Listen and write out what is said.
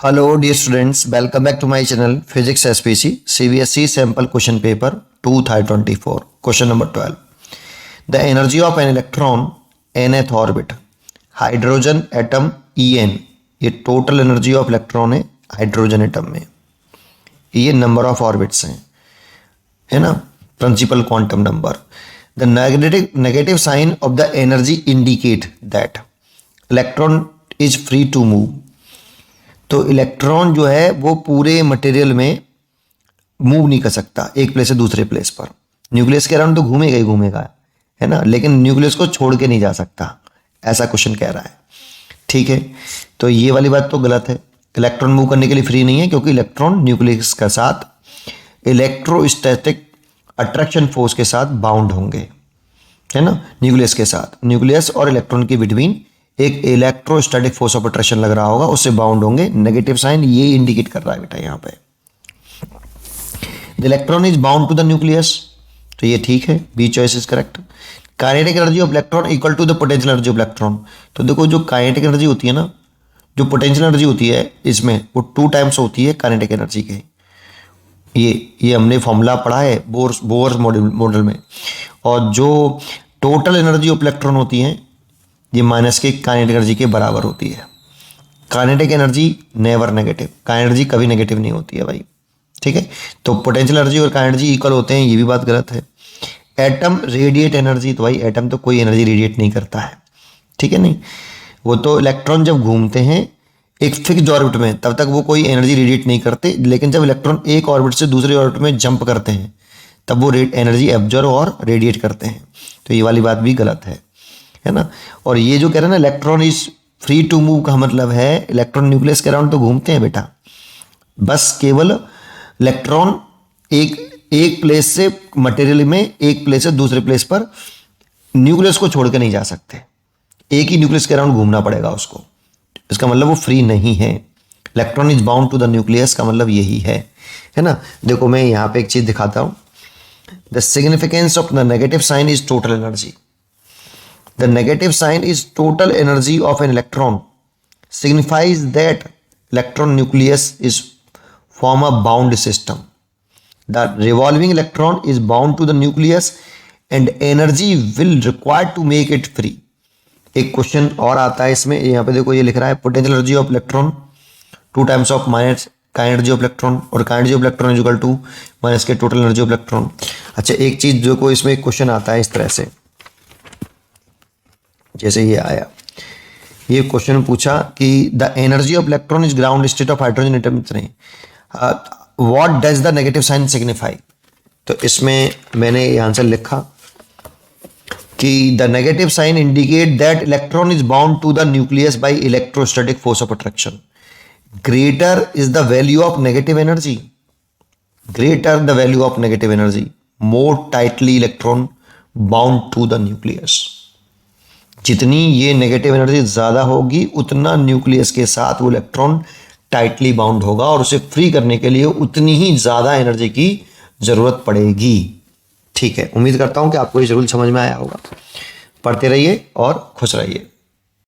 Hello dear students, welcome back to my channel Physics SPC CBSE Sample Question Paper 2024. Question number 12. The energy of an electron nth orbit, hydrogen atom En, ये total energy of electron है hydrogen atom में, ये number of orbits हैं, है ना, principal quantum number. The negative sign of the energy indicate that electron is free to move. तो electron जो है वो पूरे मटेरियल में मूव नहीं कर सकता एक प्लेस से दूसरे प्लेस पर. न्यूक्लियस के अराउंड तो घूमेगा ही घूमेगा, है ना, लेकिन न्यूक्लियस को छोड़ के नहीं जा सकता, ऐसा क्वेश्चन कह रहा है. ठीक है, तो ये वाली बात तो गलत है. इलेक्ट्रॉन मूव करने के लिए फ्री नहीं है, क्योंकि इलेक्ट्रॉन न्यूक्लियस के साथ इलेक्ट्रोस्टैटिक अट्रैक्शन फोर्स के साथ बाउंड होंगे, है ना. न्यूक्लियस के साथ, न्यूक्लियस और इलेक्ट्रॉन के बिटवीन एक इलेक्ट्रोस्टैटिक फोर्स ऑफ अट्रैक्शन लग रहा होगा, उससे बाउंड होंगे. नेगेटिव साइन ये इंडिकेट कर रहा है बेटा यहाँ पे. The electron is bound to the nucleus, तो ये ठीक है, B choice is correct. Kinetic energy of electron equal to the potential energy of electron. तो देखो जो काइनेटिक एनर्जी होती है ना, जो पोटेंशियल एनर्जी होती है इसमें, वो 2 टाइम्स होती है काइनेटिक एनर्जी के. ये हमने फॉर्मूला पढ़ा है बोर्स मॉडल में. और जो टोटल एनर्जी ऑफ इलेक्ट्रॉन होती है ये माइनस के काइनेटिक एनर्जी के बराबर होती है. Kinetic energy never negative, kinetic energy कभी नेगेटिव नहीं होती है भाई. ठीक है, तो पोटेंशियल एनर्जी और काइनेटिक एनर्जी इक्वल होते हैं, ये भी बात गलत है. एटम रेडिएट एनर्जी, तो भाई एटम तो कोई एनर्जी रेडिएट नहीं करता है. ठीक है, नहीं, वो तो इलेक्ट्रॉन जब घूमते हैं एक फिक्स्ड ऑर्बिट में तब तक वो कोई एनर्जी रेडिएट नहीं करते, लेकिन जब इलेक्ट्रॉन एक ऑर्बिट से दूसरे ऑर्बिट में जंप करते हैं तब वो एनर्जी एब्जॉर्ब और रेडिएट करते हैं. तो ये वाली बात भी गलत है ना. और ये जो कह रहे हैं ना electron is free to move, का मतलब है इलेक्ट्रॉन न्यूक्लियस के अराउंड तो घूमते हैं बेटा, बस केवल इलेक्ट्रॉन एक प्लेस से मटेरियल में एक प्लेस से दूसरे प्लेस पर न्यूक्लियस को छोड़ के नहीं जा सकते, एक ही न्यूक्लियस के अराउंड घूमना पड़ेगा उसको. इसका मतलब वो फ्री नहीं है. Electron is bound to the nucleus का मतलब यही है ना. देखो मैं यहाँ पे एक चीज दिखाता हूँ. The significance of the negative sign is total energy. The negative sign is total energy of an electron, signifies that electron nucleus is form a bound system. The revolving electron is bound to the nucleus and energy will required to make it free. एक question और आता है इसमें, यहाँ पे देखो ये लिख रहा है potential energy of electron 2 times of minus kinetic energy of electron, और kinetic energy of electron is equal to minus के टोटल एनर्जी ऑफ इलेक्ट्रॉन. अच्छा, एक चीज जो को इसमें एक क्वेश्चन आता है इस तरह से, जैसे ये आया, ये क्वेश्चन पूछा कि the energy of electron is ground state of hydrogen atom नहीं, what does the negative sign signify. तो इसमें मैंने ये आंसर लिखा कि the negative sign indicate that electron is bound to the nucleus by electrostatic force of attraction. Greater is the value of negative energy, greater the value of negative energy, more tightly electron bound to the nucleus. जितनी ये negative energy ज़्यादा होगी उतना nucleus के साथ वो electron tightly bound होगा, और उसे फ्री करने के लिए उतनी ही ज़्यादा एनर्जी की ज़रूरत पड़ेगी. ठीक है, उम्मीद करता हूँ कि आपको ये जरूर समझ में आया होगा. पढ़ते रहिए और खुश रहिए.